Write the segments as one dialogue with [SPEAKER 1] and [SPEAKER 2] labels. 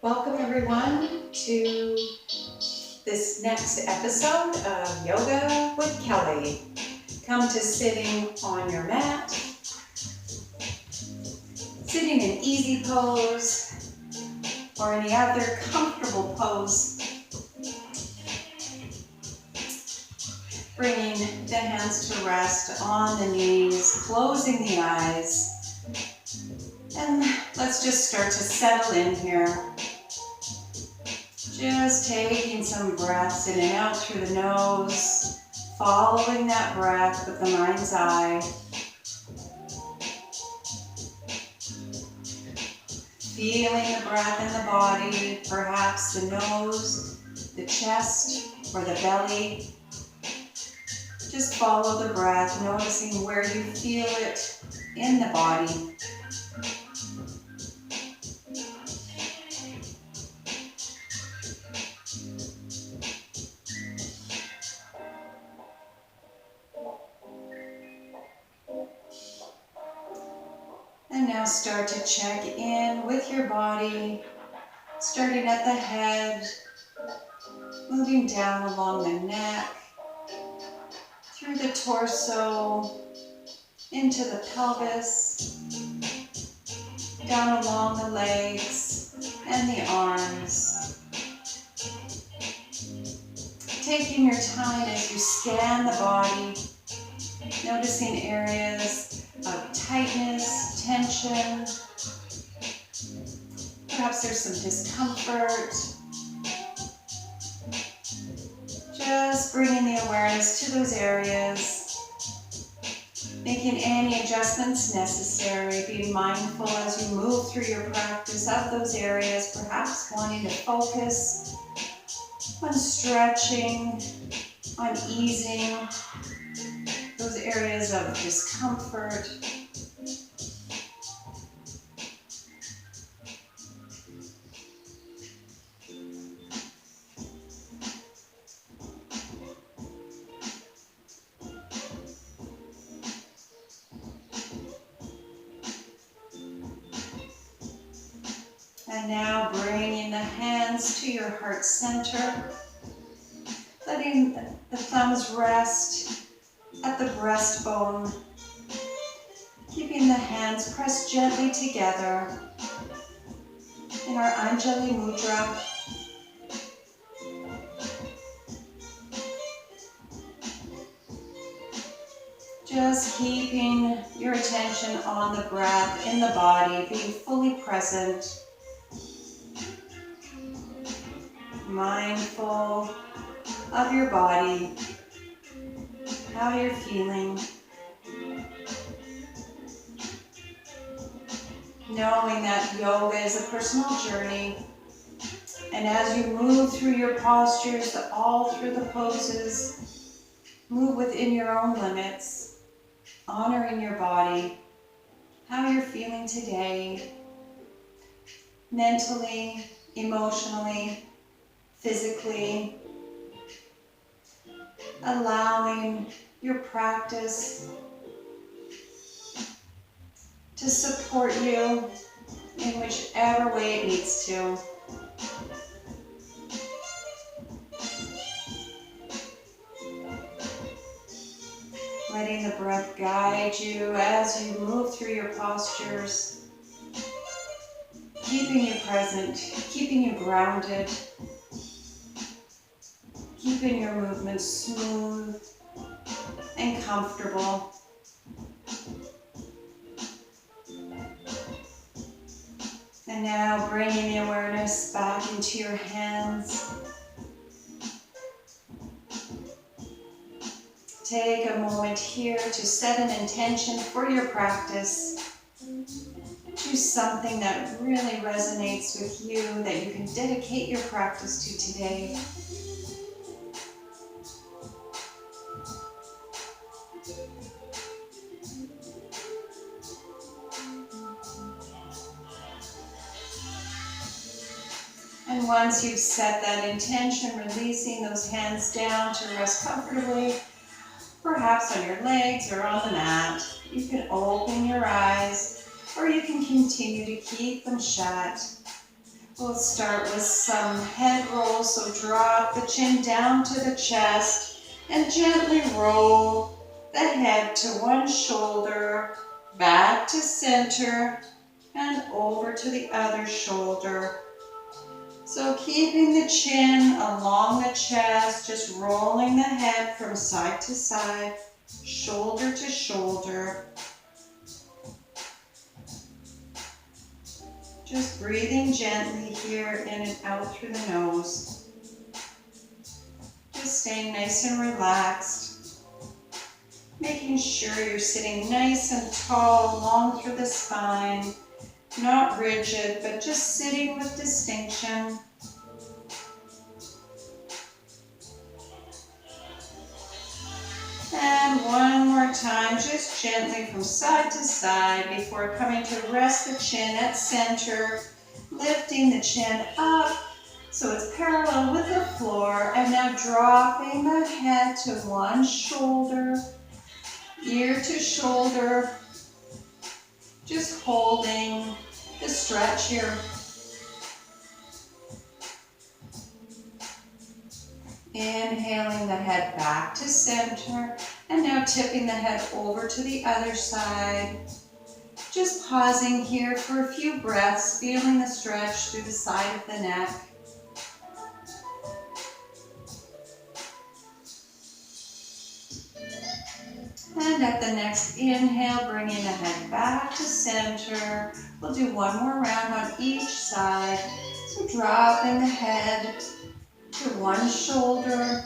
[SPEAKER 1] Welcome everyone to this next episode of Yoga with Kelly. Come to sitting on your mat, sitting in easy pose or any other comfortable pose. Bringing the hands to rest on the knees, closing the eyes. And let's just start to settle in here. Just taking some breaths in and out through the nose, following that breath with the mind's eye. Feeling the breath in the body, perhaps the nose, the chest, or the belly. Just follow the breath, noticing where you feel it in the body. And now start to check in with your body, starting at the head, moving down along the neck, through the torso, into the pelvis, down along the legs and the arms. Taking your time as you scan the body, noticing areas of tightness, tension. Perhaps there's some discomfort. Just bringing the awareness to those areas, making any adjustments necessary, being mindful as you move through your practice of those areas, perhaps wanting to focus on stretching, on easing those areas of discomfort. And now bringing the hands to your heart center, letting the thumbs rest at the breastbone, keeping the hands pressed gently together in our Anjali Mudra. Just keeping your attention on the breath in the body, being fully present, mindful of your body, how you're feeling, knowing that yoga is a personal journey, and as you move through your postures, all through the poses, move within your own limits, honoring your body, how you're feeling today, mentally, emotionally, physically, allowing your practice to support you in whichever way it needs to. Letting the breath guide you as you move through your postures, keeping you present, keeping you grounded, keeping your movements smooth and comfortable. And now bringing the awareness back into your hands. Take a moment here to set an intention for your practice. Choose something that really resonates with you, that you can dedicate your practice to today. And once you've set that intention, releasing those hands down to rest comfortably, perhaps on your legs or on the mat. You can open your eyes, or you can continue to keep them shut. We'll start with some head rolls, so drop the chin down to the chest and gently roll the head to one shoulder, back to center, and over to the other shoulder. So keeping the chin along the chest, just rolling the head from side to side, shoulder to shoulder. Just breathing gently here in and out through the nose. Just staying nice and relaxed. Making sure you're sitting nice and tall, long through the spine. Not rigid, but just sitting with distinction. And one more time, just gently from side to side before coming to rest the chin at center, lifting the chin up so it's parallel with the floor, and now dropping the head to one shoulder, ear to shoulder, just holding the stretch here. Inhaling the head back to center, and now tipping the head over to the other side. Just pausing here for a few breaths, feeling the stretch through the side of the neck. And at the next inhale, bringing the head back to center. We'll do one more round on each side. So dropping the head to one shoulder.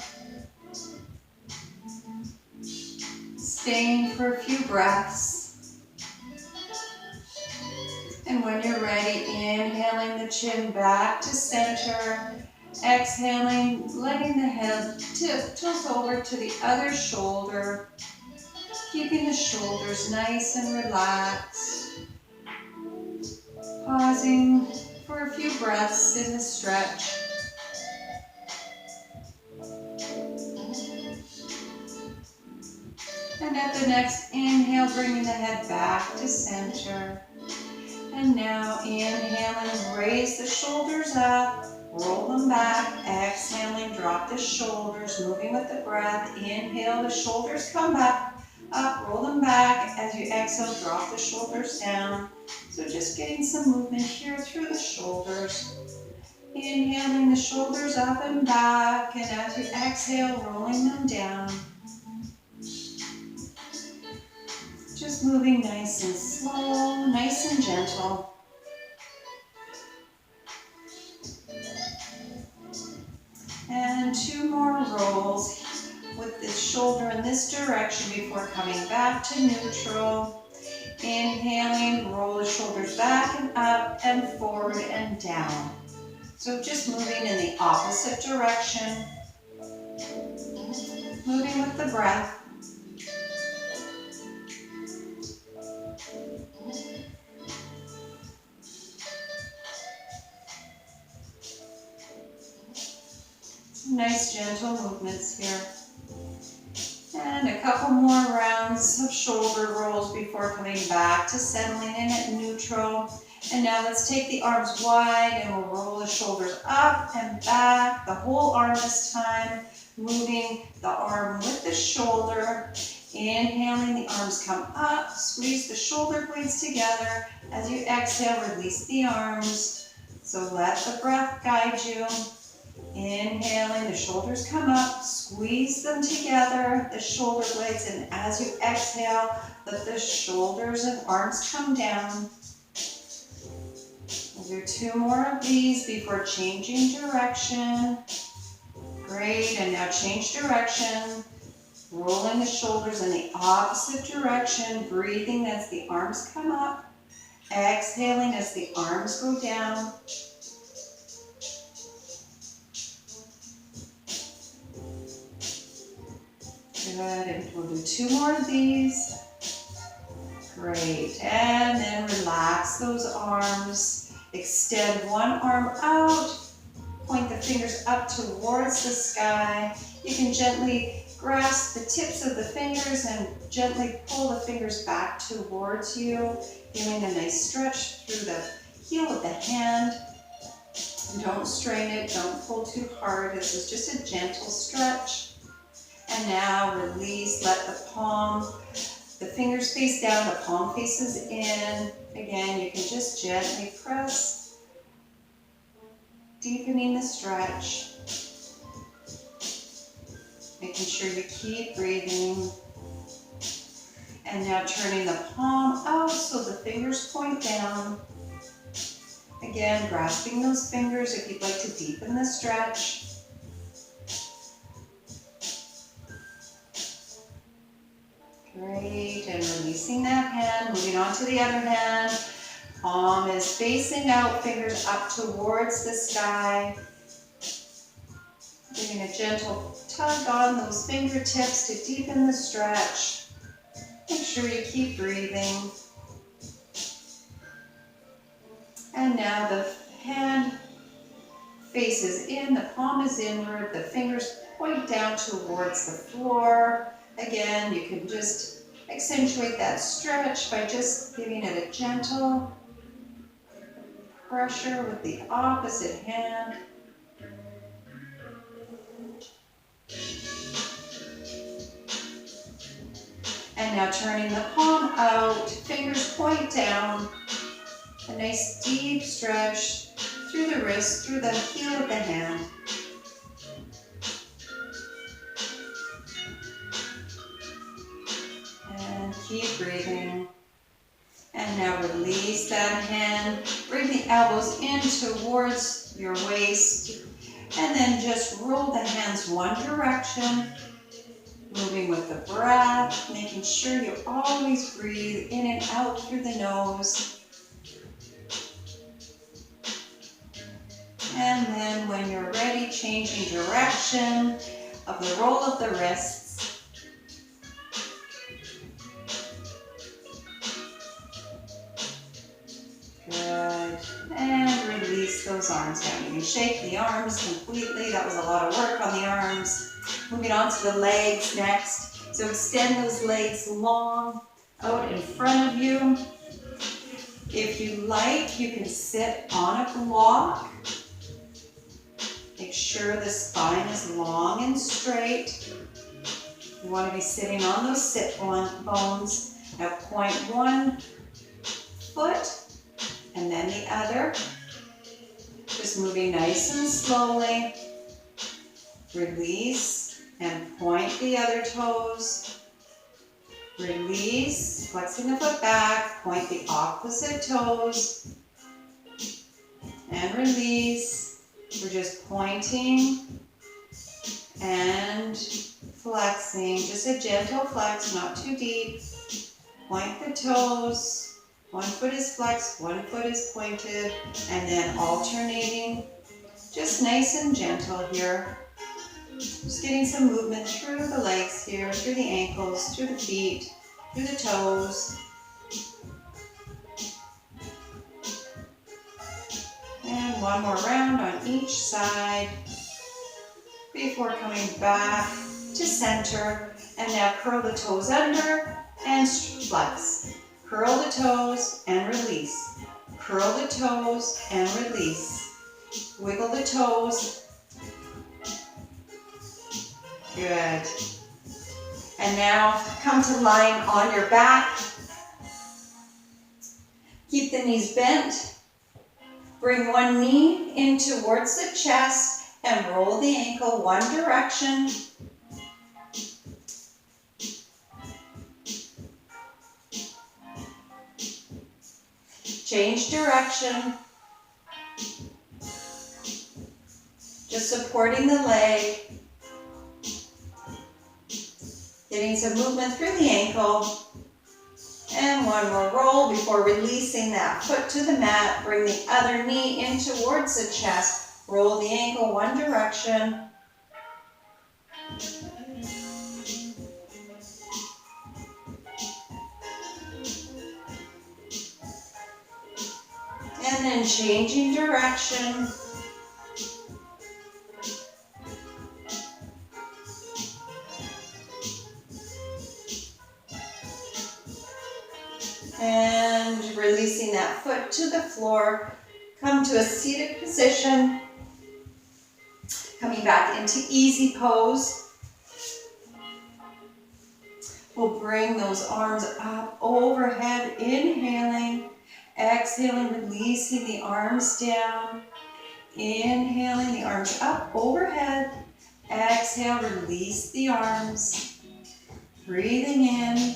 [SPEAKER 1] Staying for a few breaths. And when you're ready, inhaling the chin back to center. Exhaling, letting the head tilt over to the other shoulder. Keeping the shoulders nice and relaxed. Pausing for a few breaths in the stretch. And at the next inhale, bringing the head back to center. And now inhaling, raise the shoulders up, roll them back. Exhaling, drop the shoulders, moving with the breath. Inhale, the shoulders come back. Up, roll them back. As you exhale, drop the shoulders down. So just getting some movement here through the shoulders. Inhaling the shoulders up and back, and as you exhale, rolling them down. Just moving nice and slow, nice and gentle. And two more rolls with the shoulder in this direction before coming back to neutral. Inhaling, roll the shoulders back and up and forward and down. So just moving in the opposite direction. Moving with the breath. Some nice gentle movements here. And a couple more rounds of shoulder rolls before coming back to settling in at neutral. And now let's take the arms wide and we'll roll the shoulders up and back, the whole arm this time, moving the arm with the shoulder. Inhaling, the arms come up, squeeze the shoulder blades together. As you exhale, release the arms. So let the breath guide you. Inhaling, the shoulders come up, squeeze them together, the shoulder blades, and as you exhale, let the shoulders and arms come down. We'll do two more of these before changing direction. Great, and now change direction. Rolling the shoulders in the opposite direction, breathing as the arms come up, exhaling as the arms go down. Good, and we'll do two more of these. Great, and then relax those arms. Extend one arm out, point the fingers up towards the sky. You can gently grasp the tips of the fingers and gently pull the fingers back towards you, feeling a nice stretch through the heel of the hand. Don't strain it, don't pull too hard. This is just a gentle stretch. And now release, let the fingers face down, the palm faces in. Again, you can just gently press, deepening the stretch. Making sure you keep breathing. And now turning the palm out so the fingers point down. Again, grasping those fingers if you'd like to deepen the stretch. Great, and releasing that hand, moving on to the other hand. Palm is facing out, fingers up towards the sky. Giving a gentle tug on those fingertips to deepen the stretch. Make sure you keep breathing. And now the hand faces in, the palm is inward, the fingers point down towards the floor. Again, you can just accentuate that stretch by just giving it a gentle pressure with the opposite hand. And now turning the palm out, fingers point down. A nice deep stretch through the wrist, through the heel of the hand. And keep breathing. And now release that hand. Bring the elbows in towards your waist. And then just roll the hands one direction. Moving with the breath, making sure you always breathe in and out through the nose. And then when you're ready, changing direction of the roll of the wrists. Good. And release those arms down. You can shake the arms completely. That was a lot of work on the arms. Moving on to the legs next. So extend those legs long out in front of you. If you like, you can sit on a block. Make sure the spine is long and straight. You want to be sitting on those sit bones. Now point one foot and then the other. Just moving nice and slowly. Release and point the other toes. Release, flexing the foot back, point the opposite toes. And release. We're just pointing and flexing. Just a gentle flex, not too deep. Point the toes. One foot is flexed, one foot is pointed, and then alternating. Just nice and gentle here. Just getting some movement through the legs here, through the ankles, through the feet, through the toes. And one more round on each side before coming back to center. And now curl the toes under and flex. Curl the toes and release. Curl the toes and release. Wiggle the toes. Good. And now come to lying on your back. Keep the knees bent. Bring one knee in towards the chest and roll the ankle one direction. Change direction. Just supporting the leg. Getting some movement through the ankle. And one more roll before releasing that foot to the mat. Bring the other knee in towards the chest. Roll the ankle one direction. And then changing direction. And releasing that foot to the floor. Come to a seated position. Coming back into easy pose. We'll bring those arms up overhead, inhaling, exhaling, releasing the arms down, inhaling the arms up overhead, exhale, release the arms, breathing in,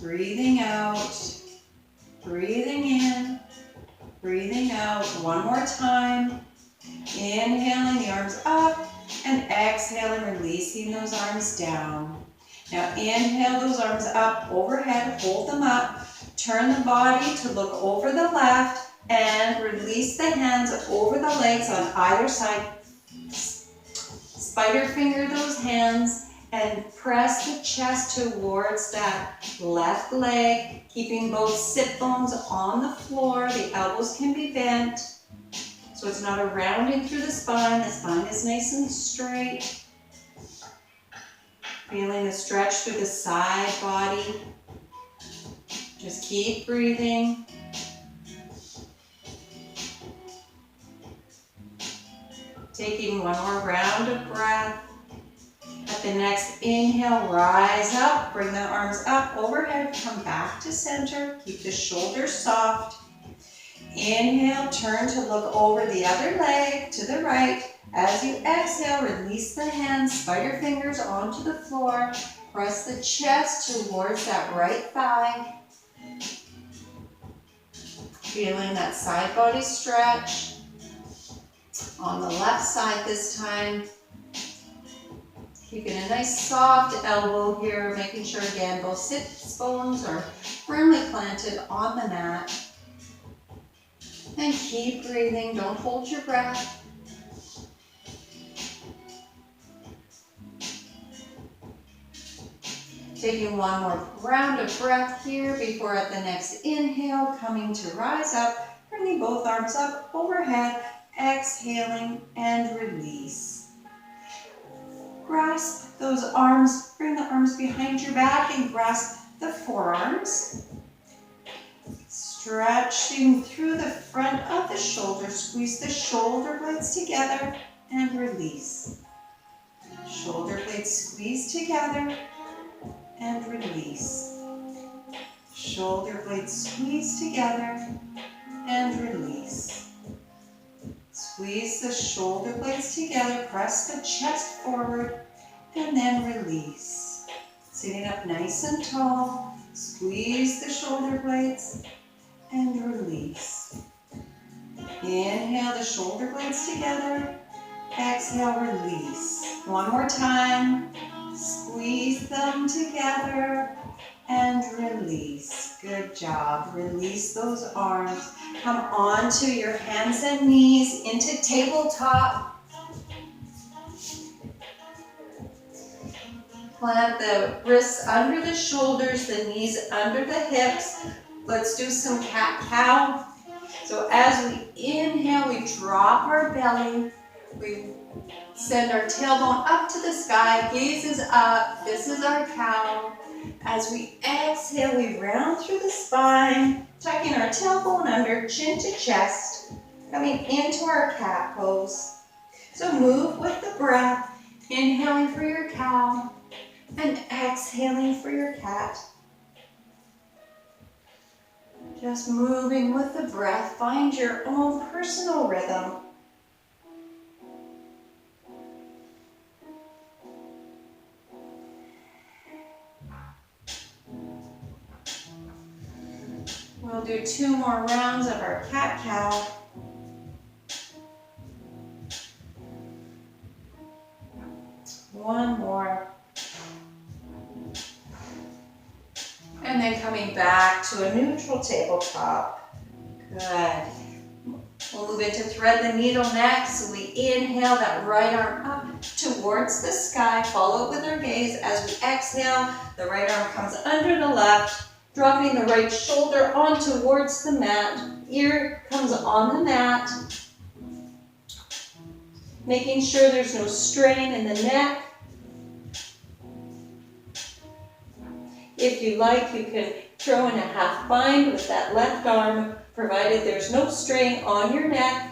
[SPEAKER 1] breathing out, breathing in, breathing out. One more time, inhaling the arms up and exhaling, releasing those arms down. Now inhale those arms up overhead, hold them up, turn the body to look over the left and release the hands over the legs on either side. Spider finger those hands and press the chest towards that left leg, keeping both sit bones on the floor. The elbows can be bent, so it's not a rounding through the spine is nice and straight. Feeling the stretch through the side body. Just keep breathing. Taking one more round of breath. At the next inhale, rise up, bring the arms up overhead, come back to center, keep the shoulders soft. Inhale, turn to look over the other leg to the right. As you exhale, release the hands, spider fingers onto the floor. Press the chest towards that right thigh. Feeling that side body stretch. On the left side this time. Keeping a nice soft elbow here, making sure again both sit bones are firmly planted on the mat. And keep breathing, don't hold your breath. Taking one more round of breath here before at the next inhale, coming to rise up, bringing both arms up overhead, exhaling and release. Grasp those arms, bring the arms behind your back and grasp the forearms. Stretching through the front of the shoulders, squeeze the shoulder blades together and release. Shoulder blades squeeze together and release. Shoulder blades squeeze together and release. Squeeze the shoulder blades together, press the chest forward, and then release. Sitting up nice and tall, squeeze the shoulder blades and release. Inhale the shoulder blades together, exhale, release. One more time. Squeeze them together and release. Good job. Release those arms. Come onto your hands and knees into tabletop. Plant the wrists under the shoulders, the knees under the hips. Let's do some cat-cow. So as we inhale, we drop our belly. We send our tailbone up to the sky, gaze is up. This is our cow. As we exhale, we round through the spine, tucking our tailbone under, chin to chest, coming into our cat pose. So move with the breath, inhaling for your cow and exhaling for your cat. Just moving with the breath, find your own personal rhythm. We'll do 2 more rounds of our cat-cow. One more. And then coming back to a neutral tabletop. Good. We'll move into thread the needle next. So we inhale that right arm up towards the sky. Follow it with our gaze. As we exhale, the right arm comes under the left. Dropping the right shoulder on towards the mat. Ear comes on the mat. Making sure there's no strain in the neck. If you like, you can throw in a half bind with that left arm provided there's no strain on your neck.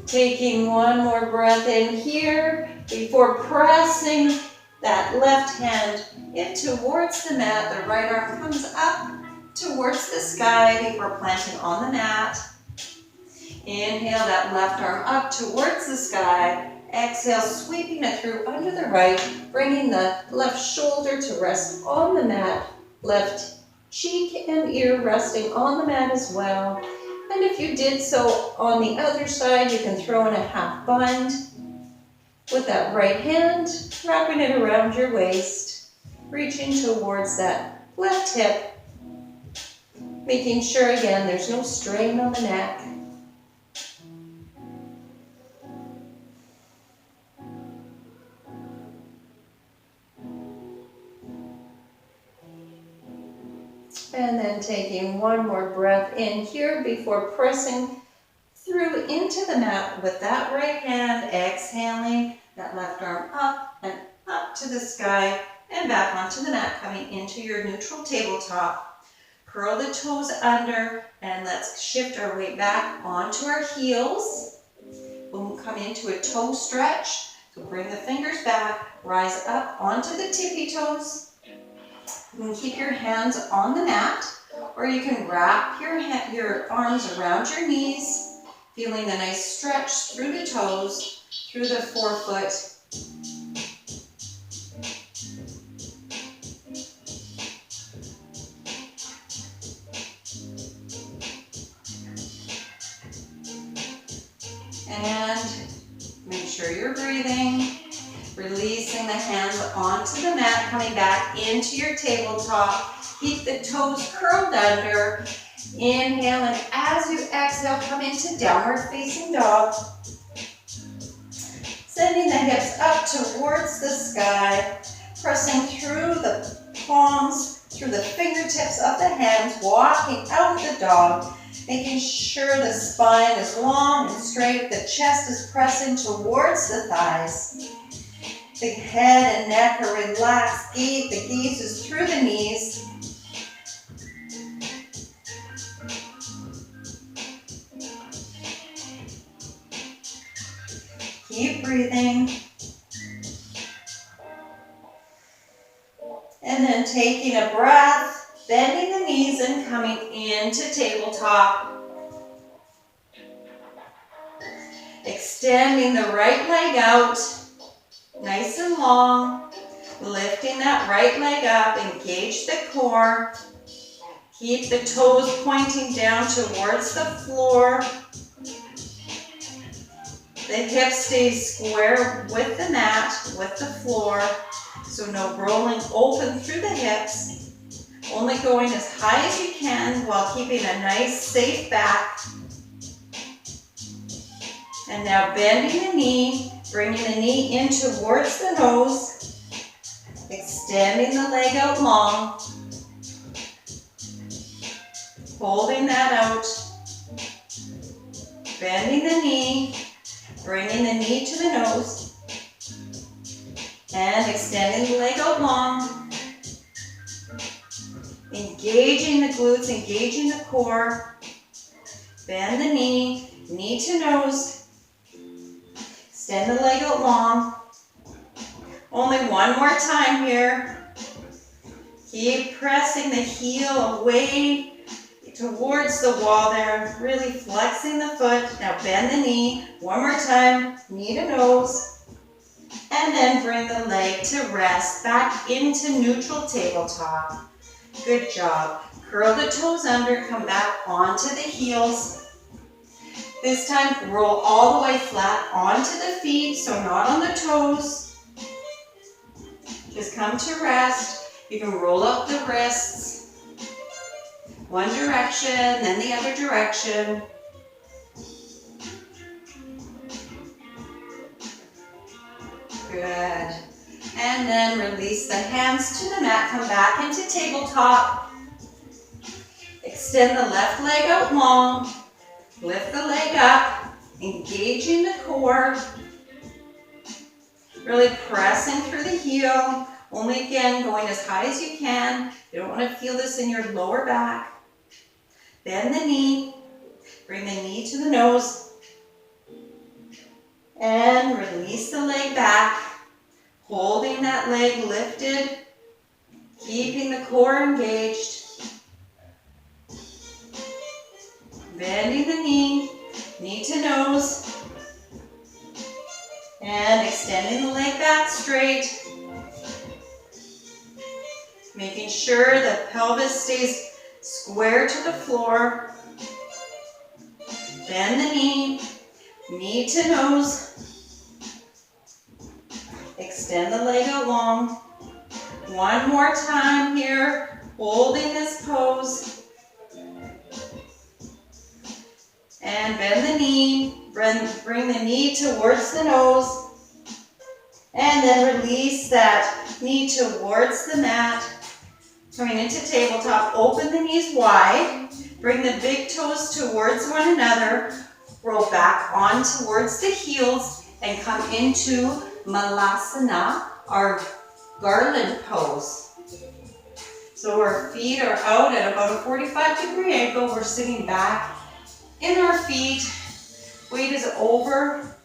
[SPEAKER 1] Taking one more breath in here before pressing that left hand in towards the mat. The right arm comes up towards the sky before planting on the mat. Inhale that left arm up towards the sky. Exhale, sweeping it through under the right, bringing the left shoulder to rest on the mat. Left cheek and ear resting on the mat as well. And if you did so on the other side, you can throw in a half bind with that right hand, wrapping it around your waist, reaching towards that left hip, making sure again there's no strain on the neck. And then taking one more breath in here before pressing through into the mat with that right hand, exhaling that left arm up and up to the sky and back onto the mat, coming into your neutral tabletop. Curl the toes under and let's shift our weight back onto our heels. We'll come into a toe stretch. So bring the fingers back, rise up onto the tippy toes. You can keep your hands on the mat, or you can wrap your arms around your knees, feeling a nice stretch through the toes, through the forefoot. And make sure you're breathing. Releasing the hands onto the mat, coming back into your tabletop. Keep the toes curled under. Inhale, and as you exhale, come into downward facing dog. Sending the hips up towards the sky, pressing through the palms, through the fingertips of the hands, walking out the dog, making sure the spine is long and straight, the chest is pressing towards the thighs. The head and neck are relaxed. The gaze is through the knees. Keep breathing. And then taking a breath, bending the knees and coming into tabletop. Extending the right leg out. Nice and long, lifting that right leg up, engage the core. Keep the toes pointing down towards the floor. The hips stay square with the mat, with the floor, so no rolling open through the hips. Only going as high as you can while keeping a nice safe back. And now bending the knee. Bringing the knee in towards the nose, extending the leg out long, holding that out, bending the knee, bringing the knee to the nose, and extending the leg out long, engaging the glutes, engaging the core, bend the knee, knee to nose, extend the leg out long. Only one more time here. Keep pressing the heel away towards the wall there, really flexing the foot. Now bend the knee. One more time, knee to nose. And then bring the leg to rest, back into neutral tabletop. Good job. Curl the toes under, come back onto the heels. This time, roll all the way flat onto the feet, so not on the toes. Just come to rest. You can roll up the wrists. One direction, then the other direction. Good. And then release the hands to the mat, come back into tabletop. Extend the left leg out long. Lift the leg up, engaging the core. Really pressing through the heel. Only again, going as high as you can. You don't want to feel this in your lower back. Bend the knee. Bring the knee to the nose. And release the leg back. Holding that leg lifted. Keeping the core engaged. Bending the knee to nose. And extending the leg back straight. Making sure the pelvis stays square to the floor. Bend the knee to nose. Extend the leg out long. One more time here, holding this pose. And bend the knee, bring the knee towards the nose. And then release that knee towards the mat. Coming into tabletop, open the knees wide. Bring the big toes towards one another. Roll back on towards the heels and come into Malasana, our garland pose. So our feet are out at about a 45-degree angle. We're sitting back in our feet. Weight is over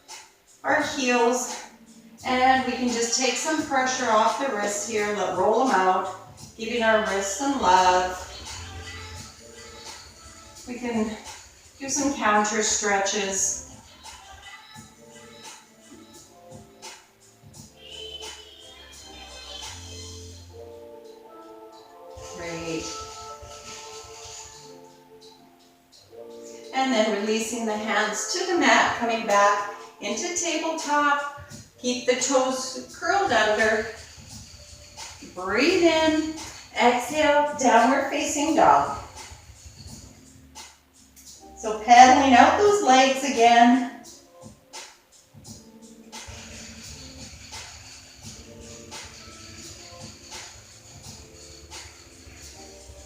[SPEAKER 1] our heels. And we can just take some pressure off the wrists here. Roll them out. Giving our wrists some love. We can do some counter stretches. Great. And then releasing the hands to the mat, coming back into tabletop. Keep the toes curled under. Breathe in. Exhale, downward facing dog. So pedaling out those legs again.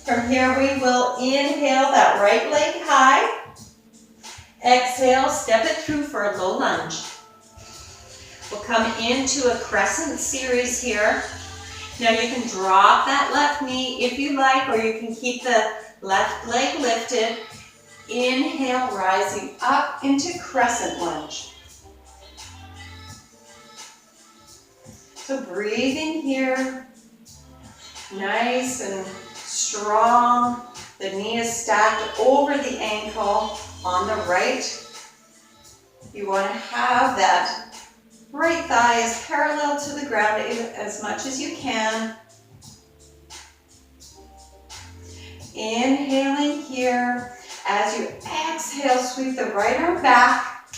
[SPEAKER 1] From here we will inhale that right leg high. Exhale, step it through for a low lunge. We'll come into a crescent series here. Now you can drop that left knee if you like, or you can keep the left leg lifted. Inhale, rising up into crescent lunge. So breathing here, nice and strong. The knee is stacked over the ankle on the right. You want to have that right thigh is parallel to the ground as much as you can. Inhaling here. As you exhale, sweep the right arm back.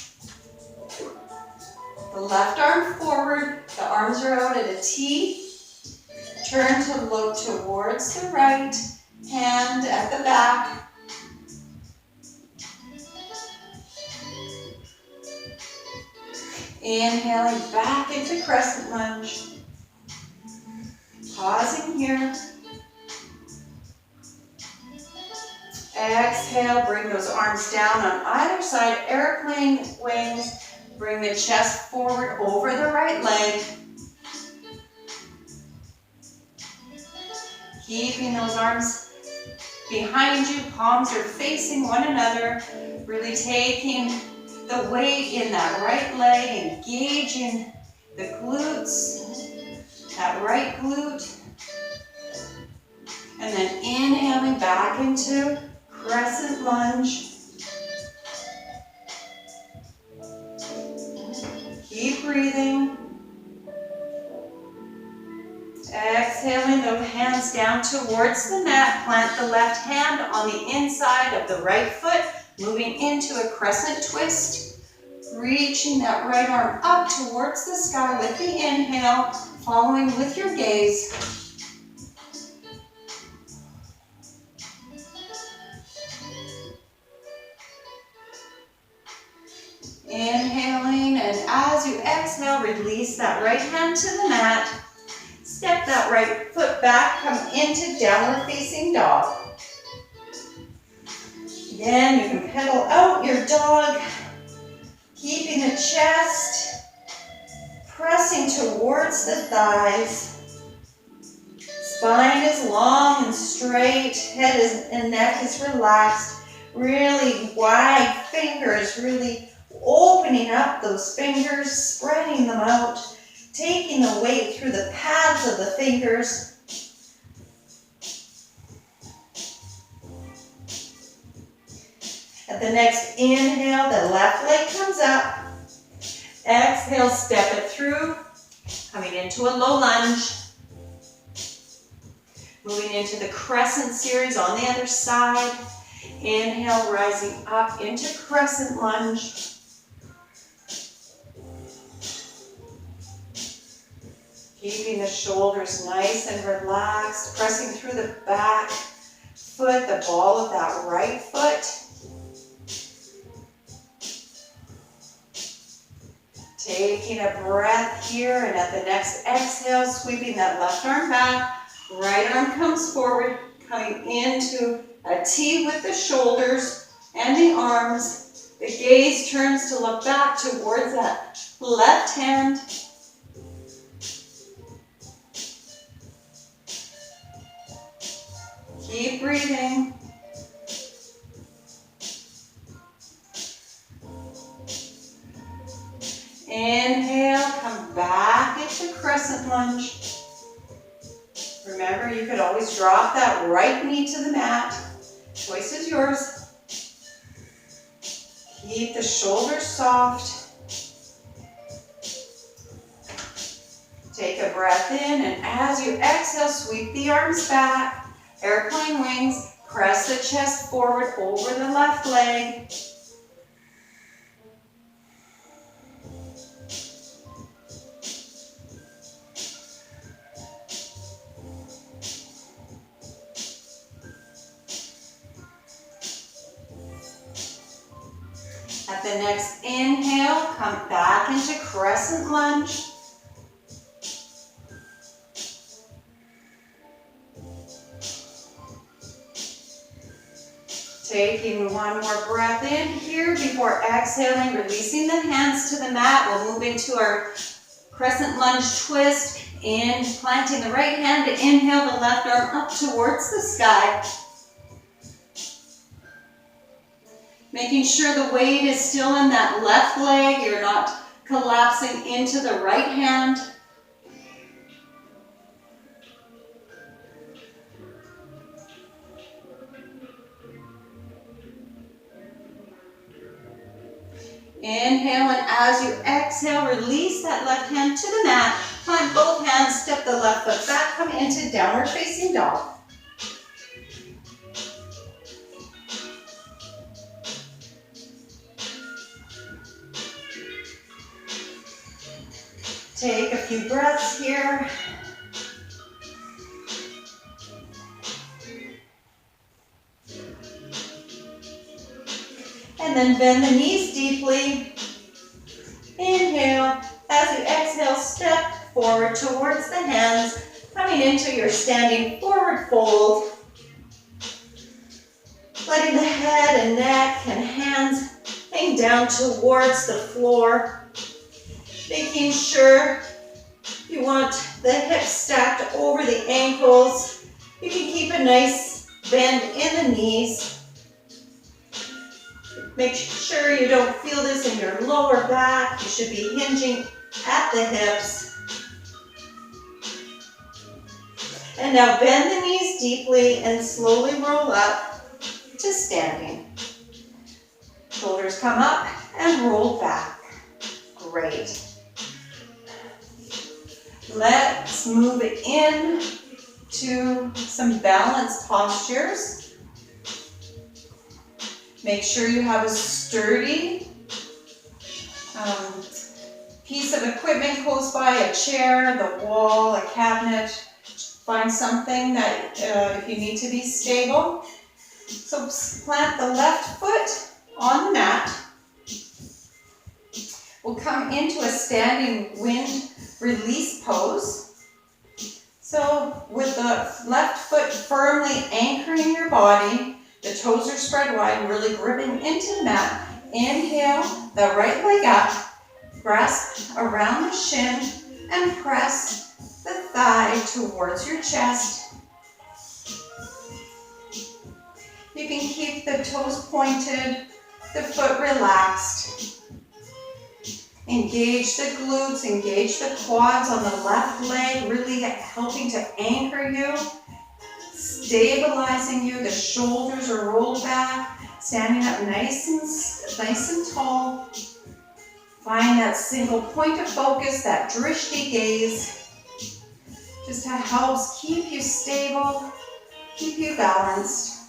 [SPEAKER 1] The left arm forward. The arms are out at a T. Turn to look towards the right. Hand at the back. Inhaling back into crescent lunge. Pausing here. Exhale, bring those arms down on either side, airplane wings. Bring the chest forward over the right leg. Keeping those arms behind you, palms are facing one another. Really taking the weight in that right leg, engaging the glutes, that right glute. And then inhaling back into crescent lunge. Keep breathing. Exhaling the hands down towards the mat. Plant the left hand on the inside of the right foot. Moving into a crescent twist. Reaching that right arm up towards the sky with the inhale. Following with your gaze. Inhaling, and as you exhale, release that right hand to the mat. Step that right foot back, come into downward facing dog. Again, you can pedal out your dog, keeping the chest Pressing towards the thighs. Spine is long and straight. Head and neck is relaxed. Really wide fingers, really opening up those fingers, spreading them out, taking the weight through the pads of the fingers. At the next inhale, the left leg comes up. Exhale, step it through, coming into a low lunge. Moving into the crescent series on the other side. Inhale, rising up into crescent lunge. Keeping the shoulders nice and relaxed, pressing through the back foot, the ball of that right foot. Taking a breath here, and at the next exhale, sweeping that left arm back, right arm comes forward, coming into a T with the shoulders and the arms. The gaze turns to look back towards that left hand. Keep breathing. Inhale, come back into crescent lunge. Remember, you could always drop that right knee to the mat. Choice is yours. Keep the shoulders soft. Take a breath in, and as you exhale, sweep the arms back. Airplane wings. Press the chest forward over the left leg. At the next inhale, come back into crescent lunge. Taking one more breath in here before exhaling, releasing the hands to the mat. We'll move into our crescent lunge twist. In, planting the right hand to inhale, the left arm up towards the sky. Making sure the weight is still in that left leg. You're not collapsing into the right hand. Inhale, and as you exhale, release that left hand to the mat. Plant both hands, step the left foot back, come into downward facing dog. Take a few breaths here. And then bend the knees deeply. Inhale. As you exhale, step forward towards the hands, coming into your standing forward fold. Letting the head and neck and hands hang down towards the floor. Making sure you want the hips stacked over the ankles. You can keep a nice bend in the knees. Make sure you don't feel this in your lower back. You should be hinging at the hips. And now bend the knees deeply and slowly roll up to standing. Shoulders come up and roll back. Great. Let's move in to some balanced postures. Make sure you have a sturdy piece of equipment close by, a chair, the wall, a cabinet. Find something that if you need to be stable. So plant the left foot on the mat. We'll come into a standing wind release pose. So with the left foot firmly anchoring your body, the toes are spread wide, really gripping into the mat. Inhale, the right leg up. grasp around the shin and press the thigh towards your chest. You can keep the toes pointed, the foot relaxed. Engage the glutes, engage the quads on the left leg, really helping to anchor you, stabilizing you. The shoulders are rolled back, standing up nice and tall. Find that single point of focus, that drishti gaze. Just helps keep you stable, keep you balanced.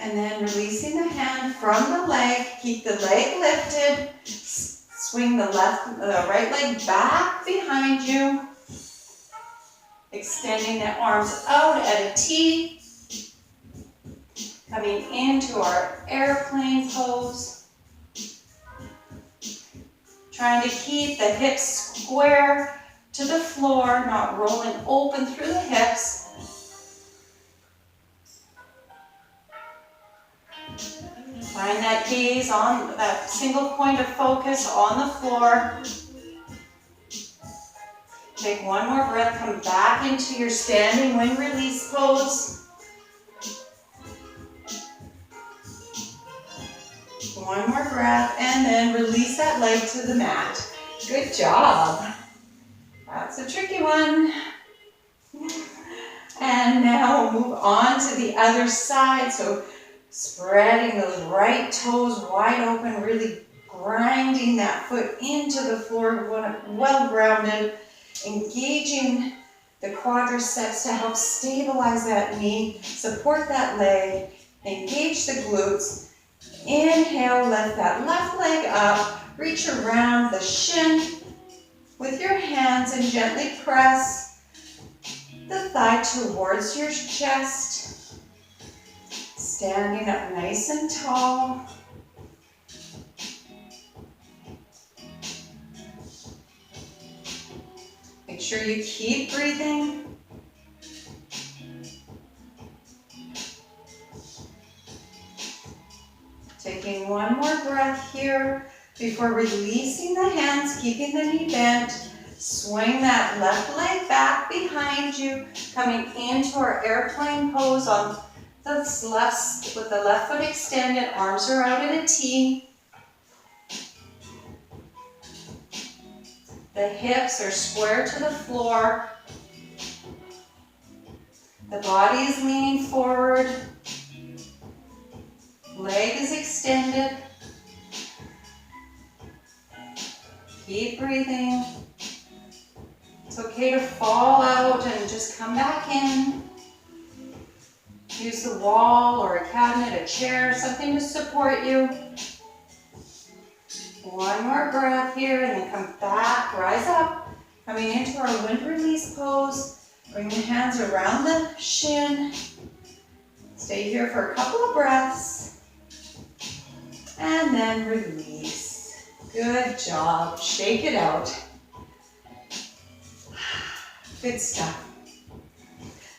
[SPEAKER 1] And then releasing the hand from the leg, keep the leg lifted, swing the right leg back behind you, extending the arms out at a T, coming into our airplane pose. Trying to keep the hips square to the floor, not rolling open through the hips. Find that gaze on that single point of focus on the floor. Take one more breath, come back into your standing wind release pose. One more breath, and then release that leg to the mat. Good job. That's a tricky one. And now we'll move on to the other side. So spreading those right toes wide open, really grinding that foot into the floor, well grounded, engaging the quadriceps to help stabilize that knee, support that leg, engage the glutes. Inhale, lift that left leg up, reach around the shin with your hands and gently press the thigh towards your chest. Standing up nice and tall. Make sure you keep breathing. Taking one more breath here before releasing the hands, keeping the knee bent. Swing that left leg back behind you, coming into our airplane pose on with the left foot extended, arms are out at a T. The hips are square to the floor. The body is leaning forward. Leg is extended. Keep breathing. It's okay to fall out and just come back in. Use the wall or a cabinet, a chair, something to support you. One more breath here and then come back, rise up. Coming into our wind release pose. Bring the hands around the shin. Stay here for a couple of breaths. And then release. Good job. Shake it out. Good stuff.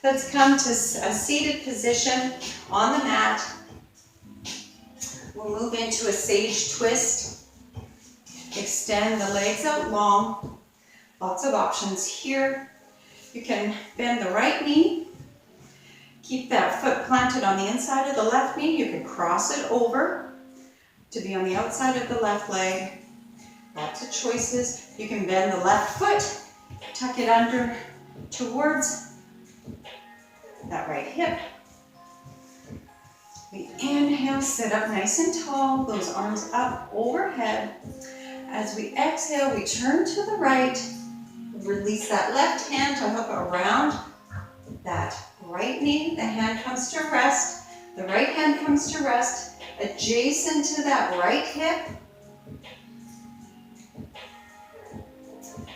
[SPEAKER 1] Let's come to a seated position on the mat. We'll move into a sage twist. Extend the legs out long. Lots of options here. You can bend the right knee. Keep that foot planted on the inside of the left knee. You can cross it over to be on the outside of the left leg. Lots of choices. You can bend the left foot, tuck it under towards that right hip. We inhale, sit up nice and tall, those arms up overhead. As we exhale, we turn to the right, release that left hand to hook around that right knee. The hand comes to rest. The right hand comes to rest adjacent to that right hip.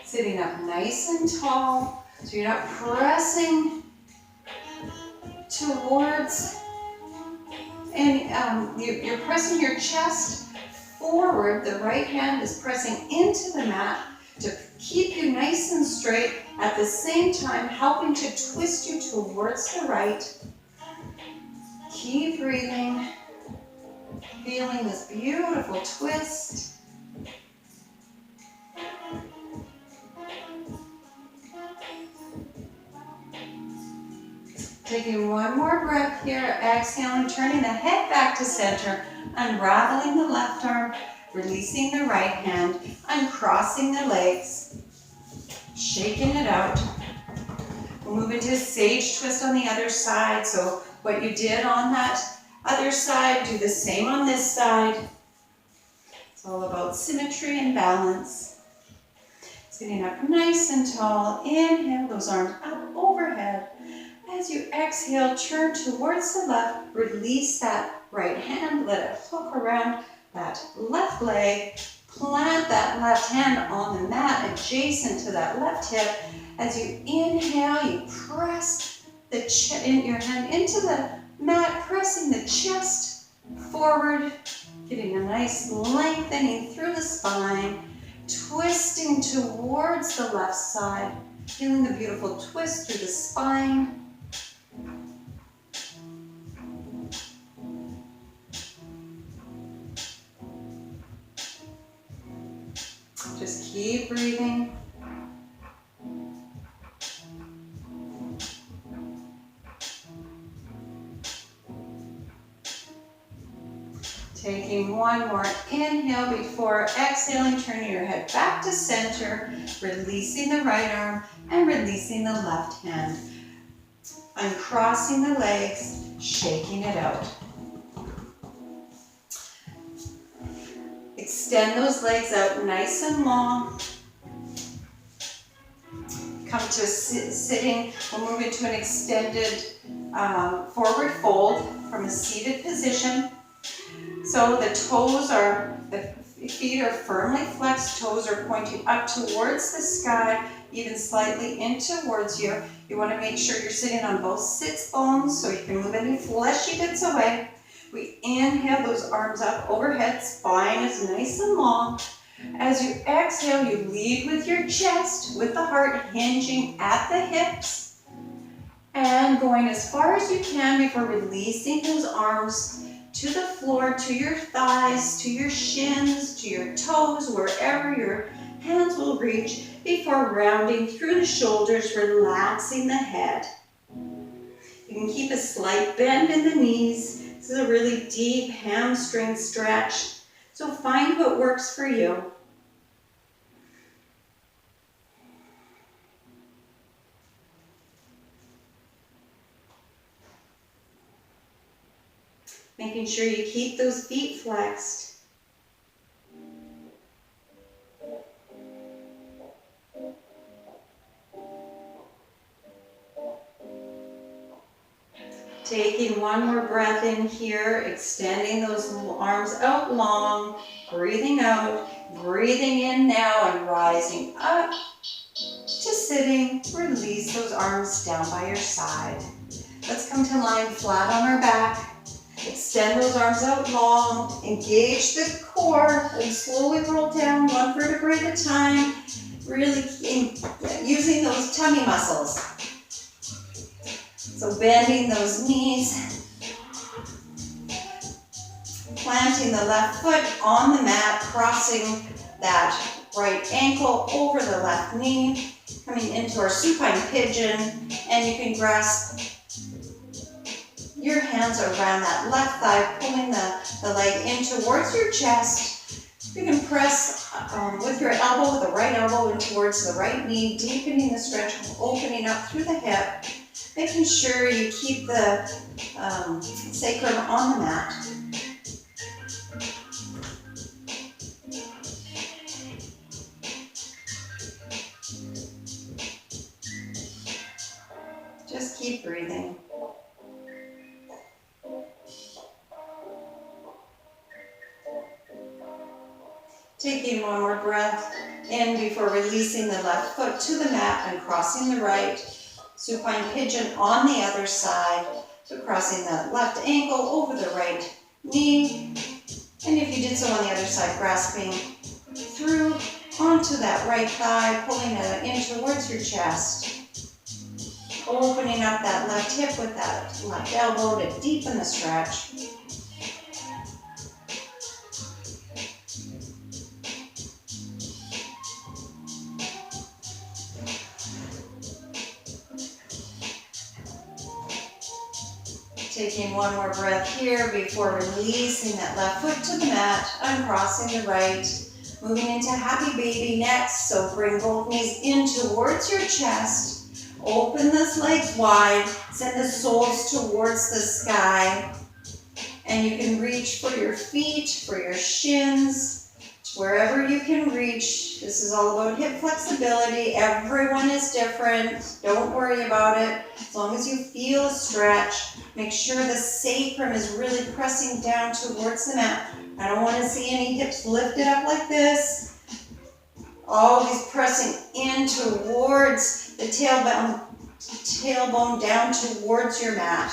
[SPEAKER 1] Sitting up nice and tall, so you're not pressing towards, and you're pressing your chest forward. The right hand is pressing into the mat to keep you nice and straight, at the same time helping to twist you towards the right. Keep breathing, feeling this beautiful twist. Taking one more breath here, exhaling, turning the head back to center, unraveling the left arm, releasing the right hand, uncrossing the legs, shaking it out. We'll move into a sage twist on the other side. So what you did on that other side, do the same on this side. It's all about symmetry and balance. Sitting up nice and tall. Inhale, those arms up overhead. As you exhale, turn towards the left, release that right hand, let it hook around that left leg, plant that left hand on the mat adjacent to that left hip. As you inhale, you press your hand into the mat, pressing the chest forward, getting a nice lengthening through the spine, twisting towards the left side, feeling the beautiful twist through the spine. Just keep breathing. Taking one more inhale before exhaling, turning your head back to center, releasing the right arm and releasing the left hand. Uncrossing the legs, shaking it out. Extend those legs out nice and long. Come to sitting. We'll move into an extended forward fold from a seated position. So the feet are firmly flexed, toes are pointing up towards the sky, even slightly in towards you. You want to make sure you're sitting on both sits bones so you can move any fleshy bits away. We inhale, those arms up overhead, spine is nice and long. As you exhale, you lead with your chest, with the heart hinging at the hips, and going as far as you can before releasing those arms to the floor, to your thighs, to your shins, to your toes, wherever your hands will reach, before rounding through the shoulders, relaxing the head. You can keep a slight bend in the knees. This is a really deep hamstring stretch, so find what works for you. Making sure you keep those feet flexed. Taking one more breath in here, extending those arms out long, breathing out, breathing in now and rising up to sitting. Release those arms down by your side. Let's come to lying flat on our back. Extend those arms out long, engage the core, and slowly roll down one vertebrae at a time, really using those tummy muscles. So bending those knees, planting the left foot on the mat, crossing that right ankle over the left knee, coming into our supine pigeon, and you can grasp your hands around that left thigh, pulling the leg in towards your chest. You can press with your elbow, with the right elbow in towards the right knee, deepening the stretch, opening up through the hip, making sure you keep the sacrum on the mat. Just keep breathing. Taking one more breath in before releasing the left foot to the mat and crossing the right. Supine pigeon on the other side. So crossing the left ankle over the right knee. And if you did so on the other side, grasping through onto that right thigh, pulling it in towards your chest. Opening up that left hip with that left elbow to deepen the stretch. Taking one more breath here before releasing that left foot to the mat, uncrossing the right, moving into happy baby next. So bring both knees in towards your chest, open those legs wide, send the soles towards the sky, and you can reach for your feet, for your shins, wherever you can reach. This is all about hip flexibility. Everyone is different. Don't worry about it. As long as you feel a stretch, make sure the sacrum is really pressing down towards the mat. I don't want to see any hips lifted up like this. Always pressing in towards the tailbone down towards your mat.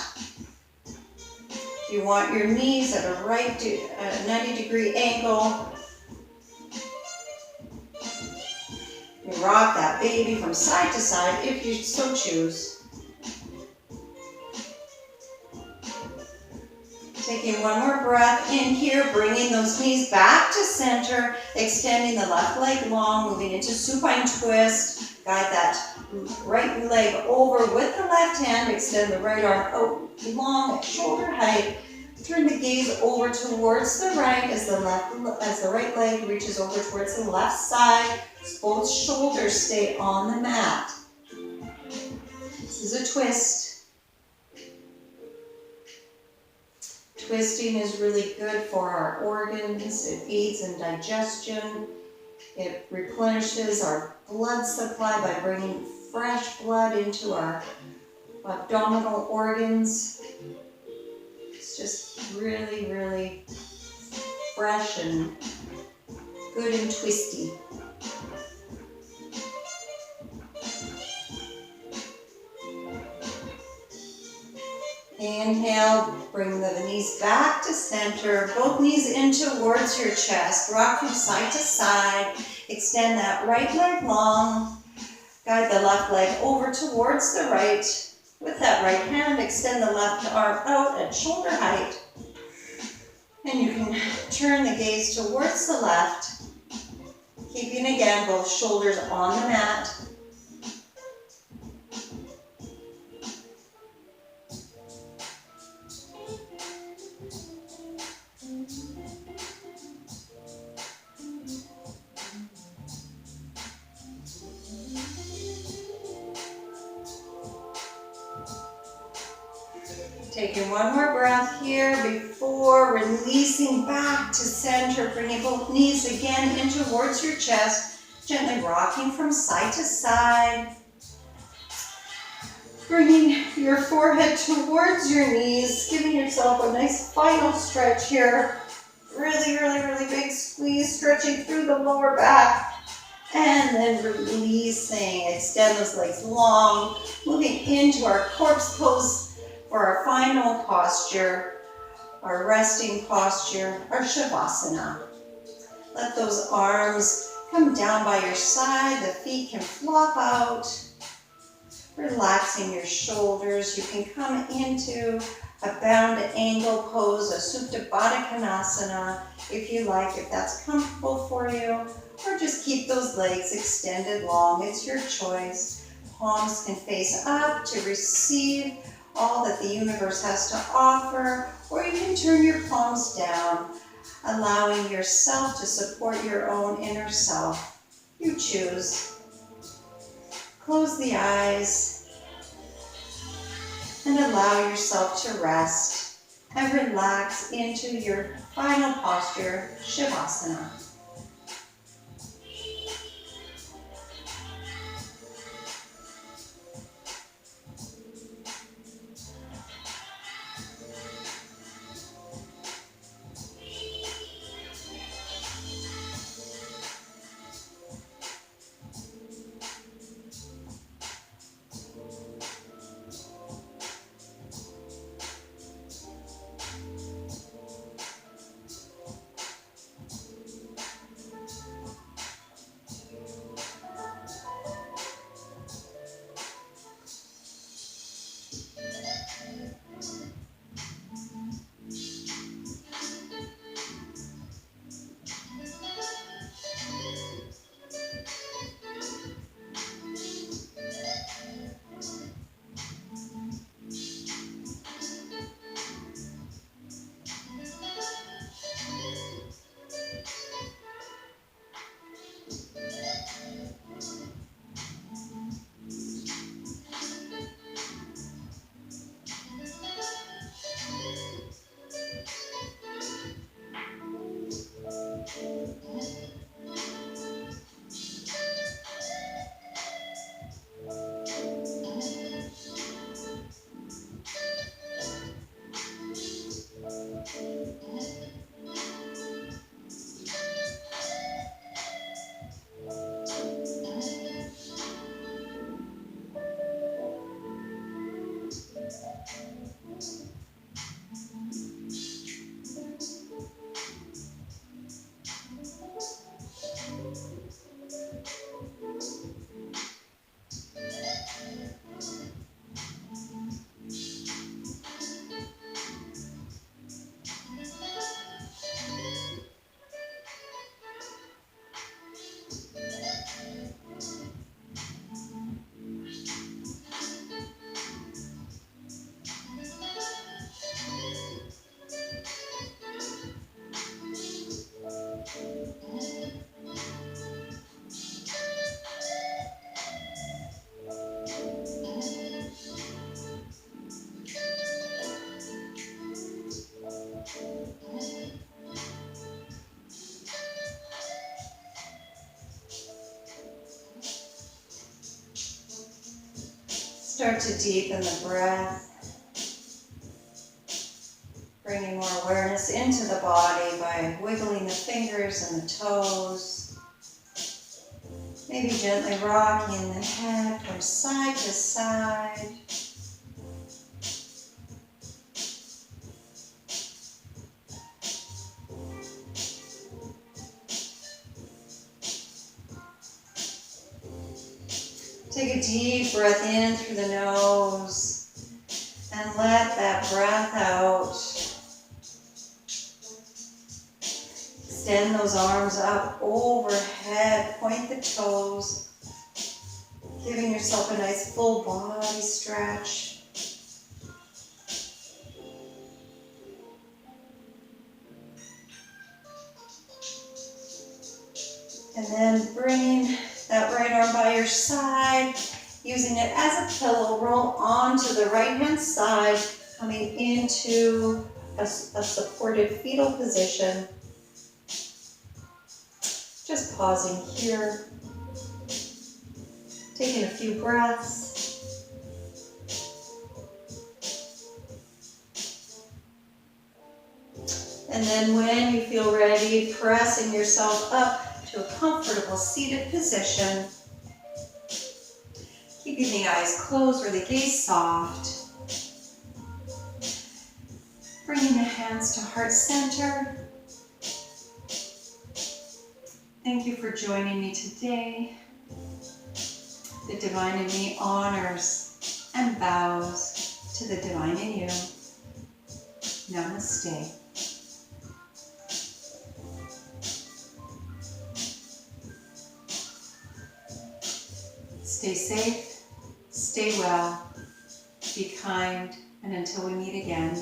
[SPEAKER 1] You want your knees at a 90-degree angle. You rock that baby from side to side if you so choose. Taking one more breath in here, bringing those knees back to center, extending the left leg long, moving into supine twist. Guide that right leg over with the left hand, extend the right arm out long at shoulder height. Turn the gaze over towards the right as the right leg reaches over towards the left side. Both shoulders stay on the mat. This is a twist. Twisting is really good for our organs. It aids in digestion. It replenishes our blood supply by bringing fresh blood into our abdominal organs. It's just really, really fresh and good and twisty. Inhale, bring the knees back to center, both knees in towards your chest, rock from side to side, extend that right leg long, guide the left leg over towards the right. With that right hand, extend the left arm out at shoulder height. And you can turn the gaze towards the left, keeping again both shoulders on the mat. Taking one more breath here before releasing back to center, bringing both knees again in towards your chest, gently rocking from side to side. Bringing your forehead towards your knees, giving yourself a nice final stretch here. Really, really, really big squeeze, stretching through the lower back. And then releasing, extend those legs long, moving into our corpse pose for our final posture, our resting posture, our Shavasana. Let those arms come down by your side, the feet can flop out. Relaxing your shoulders, you can come into a bound angle pose, a Supta Baddha Konasana, if you like, if that's comfortable for you, or just keep those legs extended long, it's your choice. Palms can face up to receive all that the universe has to offer, or you can turn your palms down, allowing yourself to support your own inner self. You choose. Close the eyes and allow yourself to rest and relax into your final posture, Shavasana. Start to deepen the breath, bringing more awareness into the body by wiggling the fingers and the toes, maybe gently rocking the head from side to side. Take a deep breath in through the nose and let that breath out. Extend those arms up overhead, point the toes, giving yourself a nice full body stretch. And then bringing that right arm by your side, using it as a pillow, roll onto the right hand side, coming into a supported fetal position. Just pausing here, taking a few breaths. And then when you feel ready, pressing yourself up to a comfortable seated position. Keeping the eyes closed or the gaze soft. Bringing the hands to heart center. Thank you for joining me today. The Divine in Me honors and bows to the Divine in you. Namaste. Stay safe, stay well, be kind, and until we meet again,